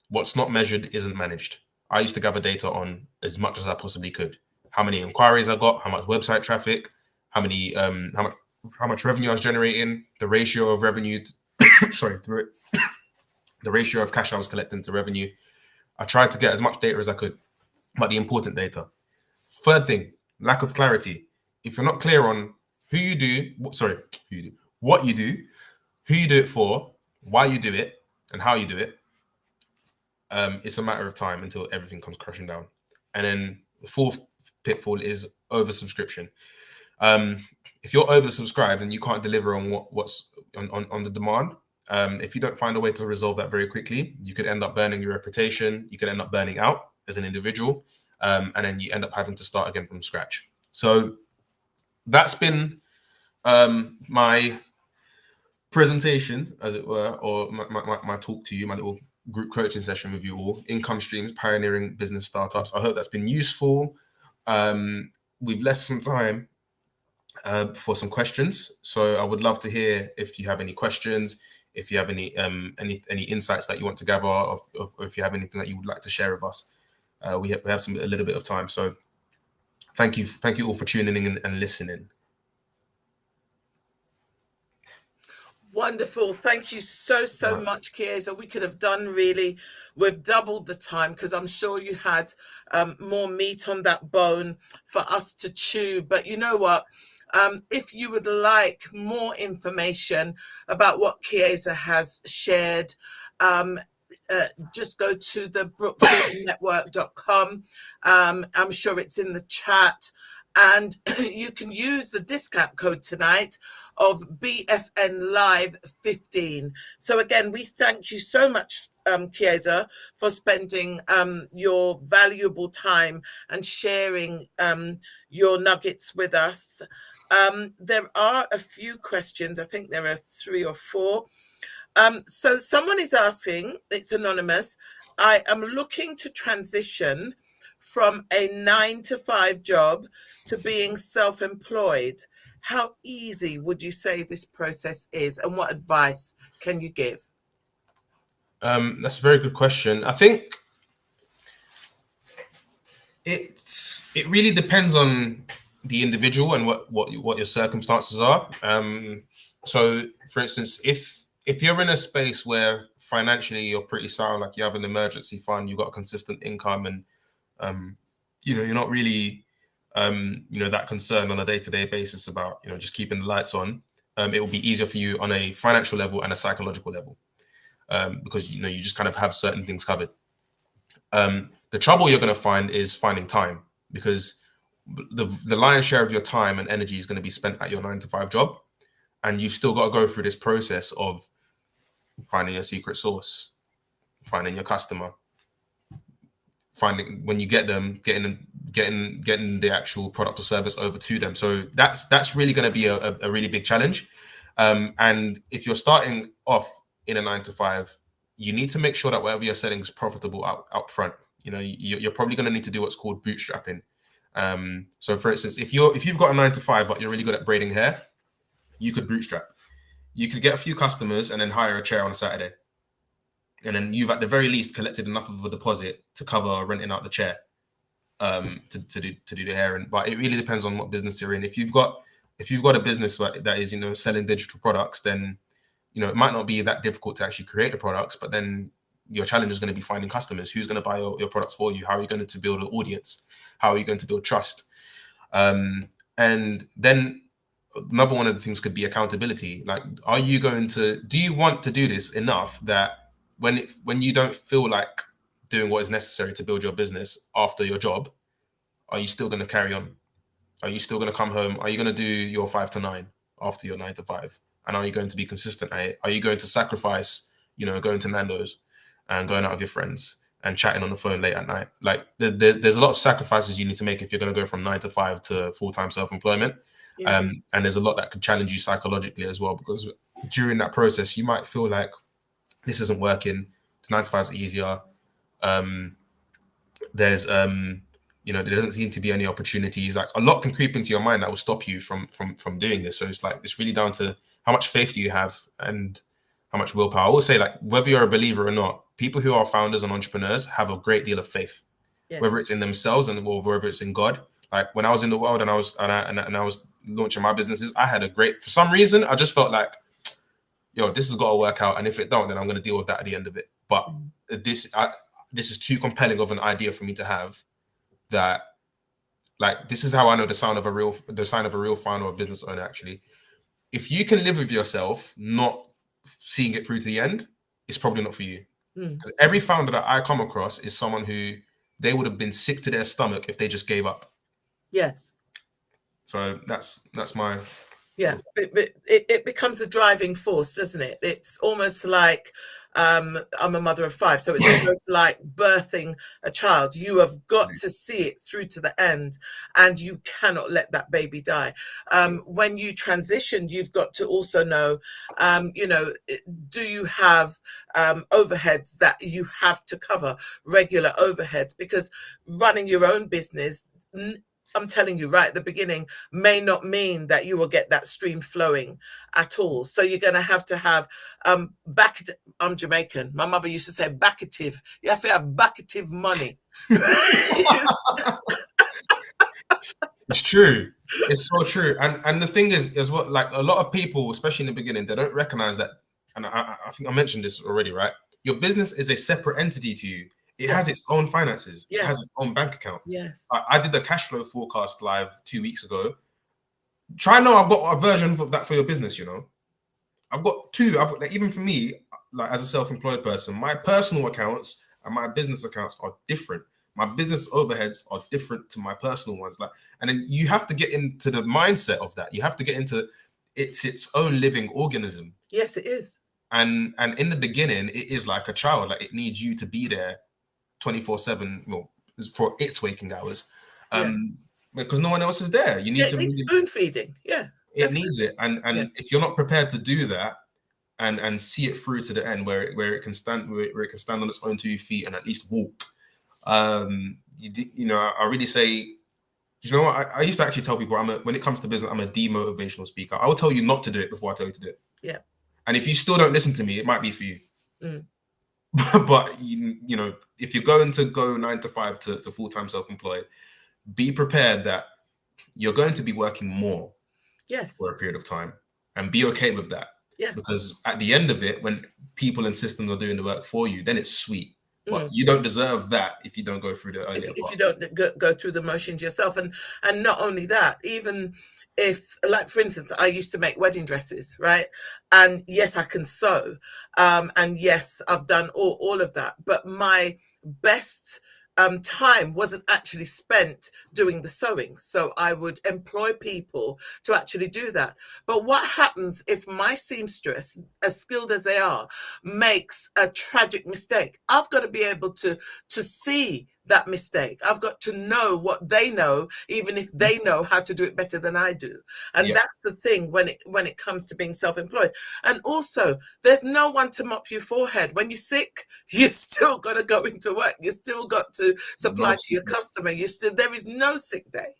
What's not measured isn't managed. I used to gather data on as much as I possibly could. How many inquiries I got, how much website traffic, how much revenue I was generating, the ratio of revenue, the ratio of cash I was collecting to revenue. I tried to get as much data as I could, but the important data. Third thing, lack of clarity. If you're not clear on what you do, who you do it for, why you do it, and how you do it, it's a matter of time until everything comes crashing down. And then the fourth pitfall is oversubscription. If you're oversubscribed and you can't deliver on what's on the demand, if you don't find a way to resolve that very quickly, you could end up burning your reputation. You could end up burning out as an individual, and then you end up having to start again from scratch. So that's been my presentation, as it were, or my talk to you, my little group coaching session with you all. Income streams, pioneering business startups. I hope that's been useful. We've left some time for some questions, so I would love to hear if you have any questions, if you have any insights that you want to gather, or if you have anything that you would like to share with us. We have a little bit of time, so thank you all for tuning in and listening. Wonderful. Thank you so much, Chiesa. We could have done really with double the time, because I'm sure you had more meat on that bone for us to chew. But you know what? If you would like more information about what Chiesa has shared, just go to the brookfreedomnetwork.com. I'm sure it's in the chat. And you can use the discount code tonight of BFN Live 15. So again, we thank you so much, Chiesa, for spending your valuable time and sharing your nuggets with us. There are a few questions. I think there are 3 or 4. So someone is asking, it's anonymous, I am looking to transition from a 9-to-5 job to being self-employed. How easy would you say this process is, and what advice can you give? That's a very good question. I think it really depends on the individual and what your circumstances are. So, for instance, if you're in a space where financially you're pretty sound, like you have an emergency fund, you've got a consistent income, and you're not really that concerned on a day-to-day basis about just keeping the lights on, it will be easier for you on a financial level and a psychological level, because you just kind of have certain things covered. The trouble you're going to find is finding time, because the lion's share of your time and energy is going to be spent at your 9-to-5 job, and you've still got to go through this process of finding your secret sauce, finding your customer, finding, when you get them, getting the actual product or service over to them. So that's really going to be a really big challenge. And if you're starting off in a 9-to-5, you need to make sure that whatever you're selling is profitable out front. You're probably going to need to do what's called bootstrapping. So for instance, if you've got a 9-to-5 but you're really good at braiding hair, you could bootstrap. You could get a few customers and then hire a chair on a Saturday, and then you've at the very least collected enough of a deposit to cover renting out the chair to do the hair. But it really depends on what business you're in. If you've got a business that is selling digital products, then it might not be that difficult to actually create the products, but then your challenge is going to be finding customers. Who's going to buy your products for you? How are you going to build an audience? How are you going to build trust? And then another one of the things could be accountability. Like, do you want to do this enough that when you don't feel like doing what is necessary to build your business after your job, are you still going to carry on? Are you still going to come home? Are you going to do your 5 to 9 after your 9 to 5? And are you going to be consistent at it? Are you going to sacrifice, going to Nando's and going out with your friends and chatting on the phone late at night? Like there's a lot of sacrifices you need to make if you're going to go from 9 to 5 to full-time self-employment. Yeah. And there's a lot that could challenge you psychologically as well, because during that process, you might feel like this isn't working. It's 9 to 5 is easier. There's there doesn't seem to be any opportunities. Like, a lot can creep into your mind that will stop you from doing this. So it's like, it's really down to how much faith do you have and how much willpower. I will say, like, whether you're a believer or not, people who are founders and entrepreneurs have a great deal of faith, yes. Whether it's in themselves or whether it's in God. Like, when I was in the world and I was launching my businesses, I had for some reason, I just felt like, this has got to work out. And if it don't, then I'm going to deal with that at the end of it. But this is too compelling of an idea for me to have, that, like, this is how I know the sign of a real founder or business owner. Actually, if you can live with yourself not seeing it through to the end, it's probably not for you. Because every founder that I come across is someone who, they would have been sick to their stomach if they just gave up. Yes. So that's my... Yeah, it becomes a driving force, doesn't it? It's almost like, I'm a mother of 5, so it's almost like birthing a child. You have got to see it through to the end, and you cannot let that baby die. When you transition, you've got to also know, do you have overheads that you have to cover, regular overheads? Because running your own business, I'm telling you right at the beginning, may not mean that you will get that stream flowing at all. So you're going to have I'm Jamaican. My mother used to say backative. You have to have backative money. It's true. It's so true. And the thing is what, like, a lot of people, especially in the beginning, they don't recognize that. And I think I mentioned this already, right? Your business is a separate entity to you. It has its own finances. Yes. It has its own bank account. Yes. I did the cash flow forecast live 2 weeks ago. Try now, I've got a version of that for your business, I've got 2. Like, even for me, like, as a self-employed person, my personal accounts and my business accounts are different. My business overheads are different to my personal ones. Like, and then you have to get into the mindset of that. You have to get into its own living organism. Yes, it is. And in the beginning, it is like a child. Like, it needs you to be there 24/7, for its waking hours, because no one else is there. You need to need spoon feeding. Yeah, it needs it, and if you're not prepared to do that and see it through to the end, where it can stand on its own 2 feet and at least walk, I really say, I used to actually tell people, when it comes to business, I'm a demotivational speaker. I will tell you not to do it before I tell you to do it. Yeah, and if you still don't listen to me, it might be for you. But if you're going to go 9 to 5 to full-time self-employed, be prepared that you're going to be working more, yes, for a period of time, and be okay with that. Yeah, because at the end of it, when people and systems are doing the work for you, then it's sweet. But you don't deserve that if you don't go through the earlier part. If you don't go through the motions yourself, and not only that, even if, like, for instance, I used to make wedding dresses, right? And yes, I can sew, and yes, I've done all of that, but my best time wasn't actually spent doing the sewing. So I would employ people to actually do that. But what happens if my seamstress, as skilled as they are, makes a tragic mistake? I've got to be able to see that mistake. I've got to know what they know, even if they know how to do it better than I do. And that's the thing when it comes to being self-employed. And also, there's no one to mop your forehead. When you're sick, you still got to go into work. You still got to supply to your customer. There is no sick day.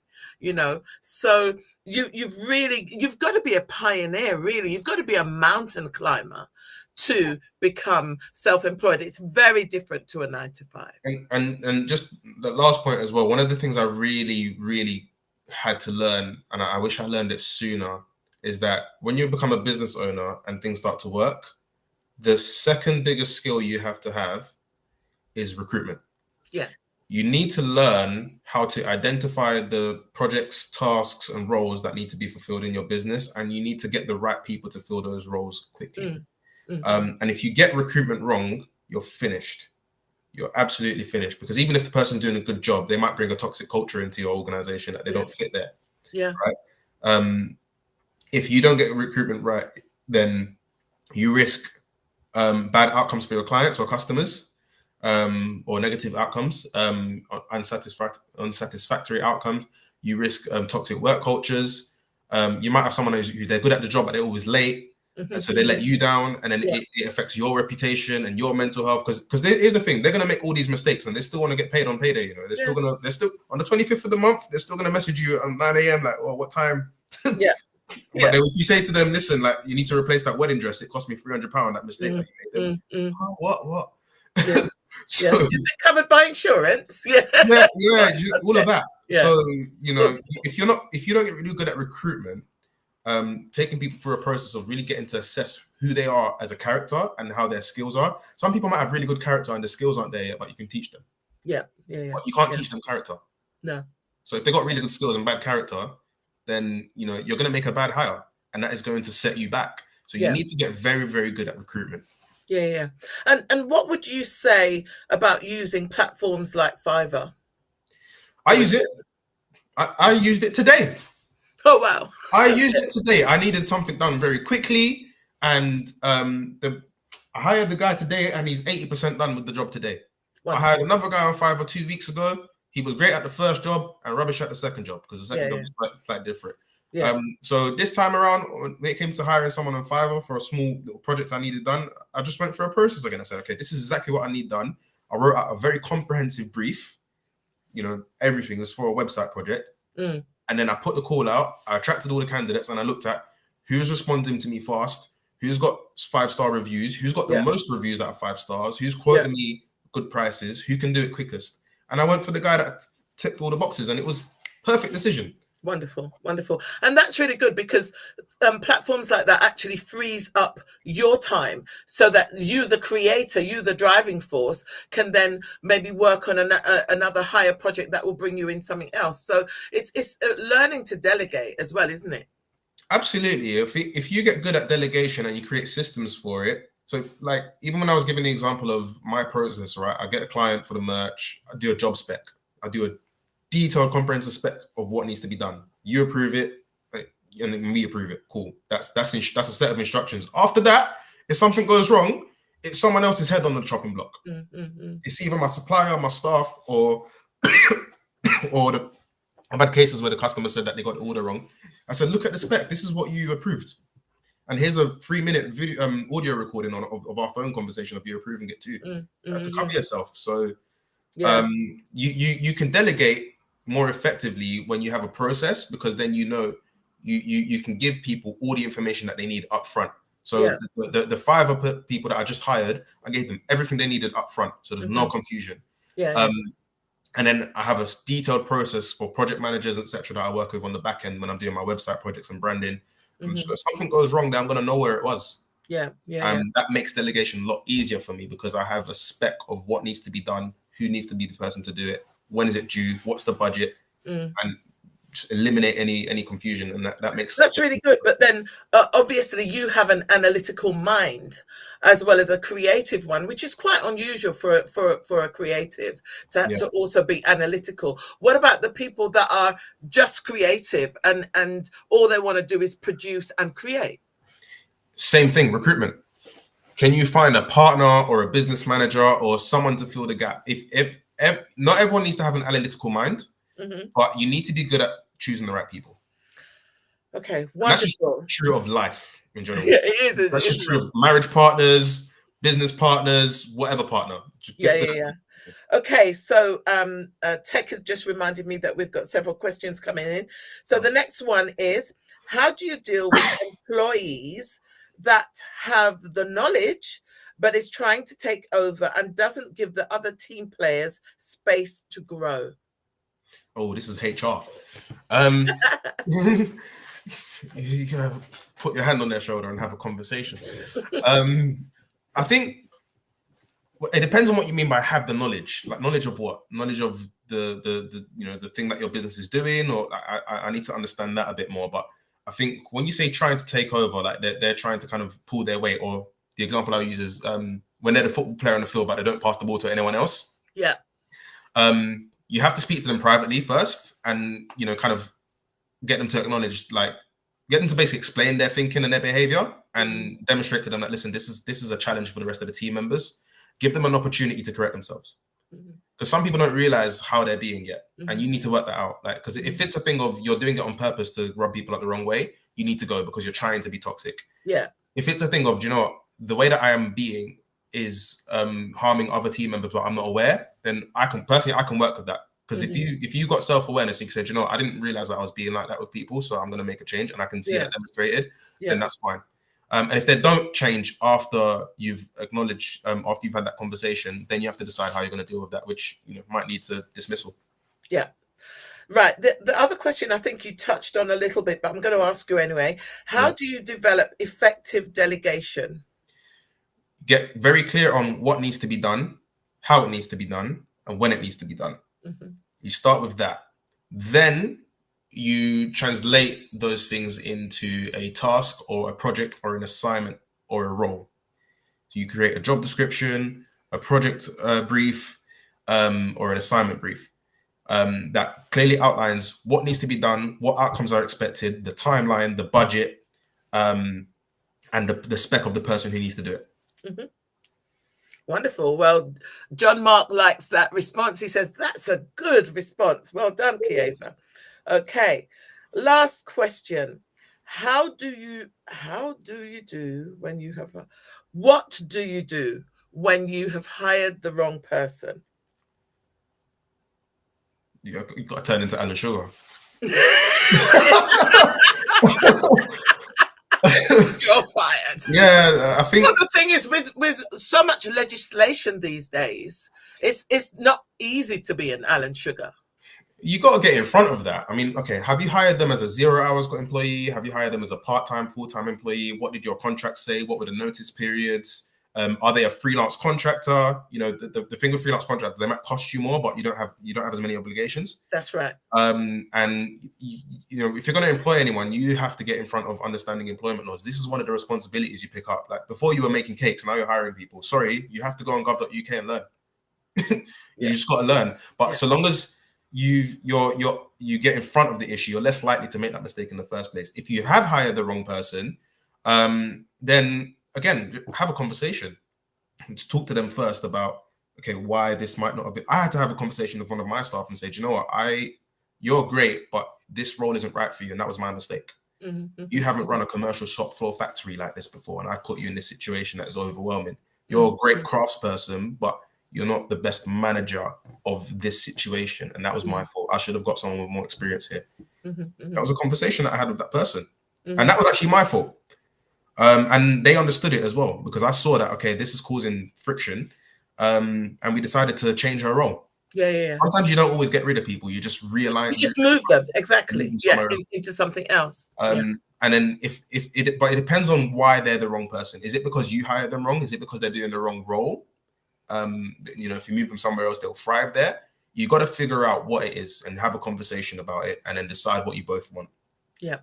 So you've got to be a pioneer, really. You've got to be a mountain climber to become self-employed. It's very different to a 9 to 5. And just the last point as well, one of the things I really, really had to learn, and I wish I learned it sooner, is that when you become a business owner and things start to work, the second biggest skill you have to have is recruitment. Yeah. You need to learn how to identify the projects, tasks, and roles that need to be fulfilled in your business, and you need to get the right people to fill those roles quickly. And if you get recruitment wrong, you're finished. you're absolutely finished. Because even if the person's doing a good job, they might bring a toxic culture into your organization that they don't fit there. Yeah. Right. If you don't get recruitment right, then you risk bad outcomes for your clients or customers, or negative outcomes, unsatisfactory outcomes. You risk toxic work cultures. You might have someone who's they're good at the job, but they're always late. And so they let you down, and then it affects your reputation and your mental health. Because here's the thing: they're gonna make all these mistakes, and they still want to get paid on payday. You know, they're still on the 25th of the month. They're still gonna message you at 9 a.m. like, "Oh, what time?" Yeah. But then if you say to them, "Listen, like, you need to replace that wedding dress. It cost me £300. That mistake that you made." Oh, what? Yeah. So, Is it covered by insurance? Yeah. all of that. Yeah. So, you know, if you don't get really good at recruitment, taking people through a process of really getting to assess who they are as a character and how their skills are. Some people might have really good character and the skills aren't there yet, but you can teach them. Yeah. But you can't teach them character. No. So if they got really good skills and bad character, then you know you're going to make a bad hire, and that is going to set you back. So you need to get very, very good at recruitment. Yeah. And what would you say about using platforms like Fiverr? I use it. I used it today. Oh wow! I used it today. I needed something done very quickly, and I hired the guy today, and he's 80% done with the job today. Wonderful. I hired another guy on Fiverr 2 weeks ago. He was great at the first job and rubbish at the second job, because the second job is slightly different. Yeah. So this time around, when it came to hiring someone on Fiverr for a small little project I needed done, I just went through a process again. I said, okay, this is exactly what I need done. I wrote out a very comprehensive brief. You know, everything was for a website project. And then I put the call out. I attracted all the candidates, and I looked at who's responding to me fast, who's got 5-star reviews, who's got the most reviews that are 5 stars, who's quoting me good prices, who can do it quickest. And I went for the guy that ticked all the boxes, and it was perfect decision. Wonderful. And that's really good, because platforms like that actually frees up your time so that you, the creator, you, the driving force, can then maybe work on another higher project that will bring you in something else. So it's learning to delegate as well, isn't it? Absolutely. If you get good at delegation and you create systems for it. So like, even when I was giving the example of my process, right? I get a client for the merch. I do a job spec. I do a detailed, comprehensive spec of what needs to be done. You approve it, and then we approve it. Cool. That's a set of instructions. After that, if something goes wrong, it's someone else's head on the chopping block. It's either my supplier, my staff, or I've had cases where the customer said that they got the order wrong. I said, look at the spec. This is what you approved, and here's a 3-minute video, audio recording of our phone conversation of you approving it too, to cover yourself. So, you can delegate more effectively when you have a process, because then you know you can give people all the information that they need up front. So the 5 people that I just hired, I gave them everything they needed up front, so there's no confusion. And then I have a detailed process for project managers, etc., that I work with on the back end when I'm doing my website projects and branding. So if something goes wrong, then I'm gonna know where it was. That makes delegation a lot easier for me, because I have a spec of what needs to be done, who needs to be the person to do it, when is it due, what's the budget, and just eliminate any confusion. And that's really good. But then obviously you have an analytical mind as well as a creative one, which is quite unusual for a creative to also be analytical. What about the people that are just creative and all they want to do is produce and create? Same thing, recruitment. Can you find a partner or a business manager or someone to fill the gap? If not everyone needs to have an analytical mind, but you need to be good at choosing the right people. Okay, wonderful. That's true of life in general. Yeah, it is. That's just true of marriage partners, business partners, whatever partner. Okay, so Tech has just reminded me that we've got several questions coming in. So the next one is, how do you deal with employees that have the knowledge but is trying to take over and doesn't give the other team players space to grow? Oh, this is HR. You gotta put your hand on their shoulder and have a conversation. I think it depends on what you mean by have the knowledge. Like, knowledge of what? Knowledge of the thing that your business is doing, or I need to understand that a bit more. But I think when you say trying to take over, like they're trying to kind of pull their weight, or the example I use is when they're the football player on the field, but they don't pass the ball to anyone else. Yeah. You have to speak to them privately first, and kind of get them to acknowledge, like, get them to basically explain their thinking and their behavior, and demonstrate to them that, listen, this is a challenge for the rest of the team members. Give them an opportunity to correct themselves, because some people don't realize how they're being yet, and you need to work that out. Like, because if it's a thing of you're doing it on purpose to rub people up the wrong way, you need to go because you're trying to be toxic. Yeah. If it's a thing of, do you know what, the way that I am being is harming other team members, but I'm not aware, then I can work with that. Because if you got self-awareness and you said, you know, I didn't realize that I was being like that with people, so I'm going to make a change, and I can see that demonstrated, then that's fine. And if they don't change after you've acknowledged, after you've had that conversation, then you have to decide how you're going to deal with that, which might lead to dismissal. Yeah. Right. The other question I think you touched on a little bit, but I'm going to ask you anyway. How do you develop effective delegation? Get very clear on what needs to be done, how it needs to be done, and when it needs to be done. You start with that. Then you translate those things into a task or a project or an assignment or a role. So you create a job description, a project brief, or an assignment brief that clearly outlines what needs to be done, what outcomes are expected, the timeline, the budget, and the spec of the person who needs to do it. Wonderful. Well, John Mark likes that response. He says, that's a good response. Well done, Chiesa. Okay. Last question. What do you do when you have hired the wrong person? You've got to turn into Alan Sugar. You're fired. Yeah, I think. Well, the thing is, with so much legislation these days, it's not easy to be an Alan Sugar. You got to get in front of that. I mean, okay, have you hired them as a 0 hours employee? Have you hired them as a part-time, full-time employee? What did your contract say? What were the notice periods? Are they a freelance contractor? The thing with freelance contractors, they might cost you more, but you don't have as many obligations. That's right. And if you're going to employ anyone, you have to get in front of understanding employment laws. This is one of the responsibilities you pick up. Like, before you were making cakes, now you're hiring people. Sorry, you have to go on gov.uk and learn. You just got to learn. But so long as you get in front of the issue, you're less likely to make that mistake in the first place. If you have hired the wrong person, then again, have a conversation. Just talk to them first about, okay, why this might not have been. I had to have a conversation with one of my staff and say, do you know what, you're great, but this role isn't right for you, and that was my mistake. You haven't run a commercial shop floor factory like this before, and I put you in this situation that is overwhelming. You're a great craftsperson, but you're not the best manager of this situation, and that was my fault. I should have got someone with more experience here. That was a conversation that I had with that person, and that was actually my fault. And they understood it as well, because I saw that, okay, this is causing friction, and we decided to change her role. Yeah. Sometimes you don't always get rid of people; you just realign. You just move them into something else. And then but it depends on why they're the wrong person. Is it because you hired them wrong? Is it because they're doing the wrong role? If you move them somewhere else, they'll thrive there. You got to figure out what it is and have a conversation about it, and then decide what you both want. Yeah.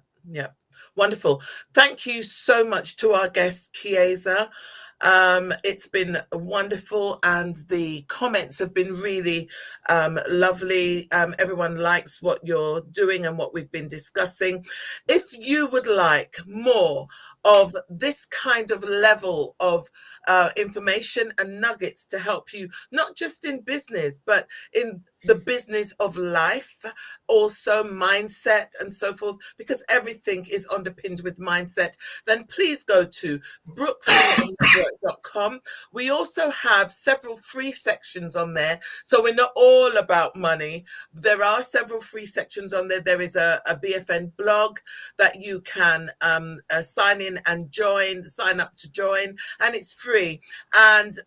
Wonderful. Thank you so much to our guest, Chiesa. It's been wonderful, and the comments have been really lovely. Everyone likes what you're doing and what we've been discussing. If you would like more of this kind of level of information and nuggets to help you, not just in business, but in the business of life, also mindset and so forth, because everything is underpinned with mindset, then please go to brookfreedomnetwork.com. We also have several free sections on there, so we're not all about money. There are several free sections on there. There is a BFN blog that you can sign up to join, and it's free. And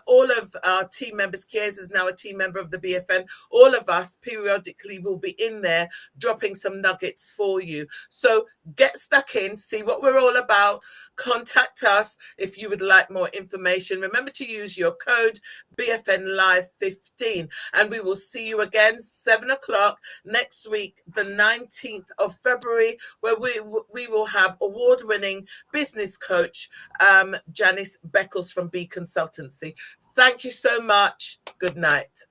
all of our team members, Chiesa is now a team member of the BFN, all of us periodically will be in there dropping some nuggets for you. So get stuck in, see what we're all about. Contact us if you would like more information. Remember to use your code BFN Live 15, and we will see you again 7 o'clock next week, the 19th of February, where we will have award-winning business coach, Janice Beckles from B Consultancy. Thank you so much. Good night.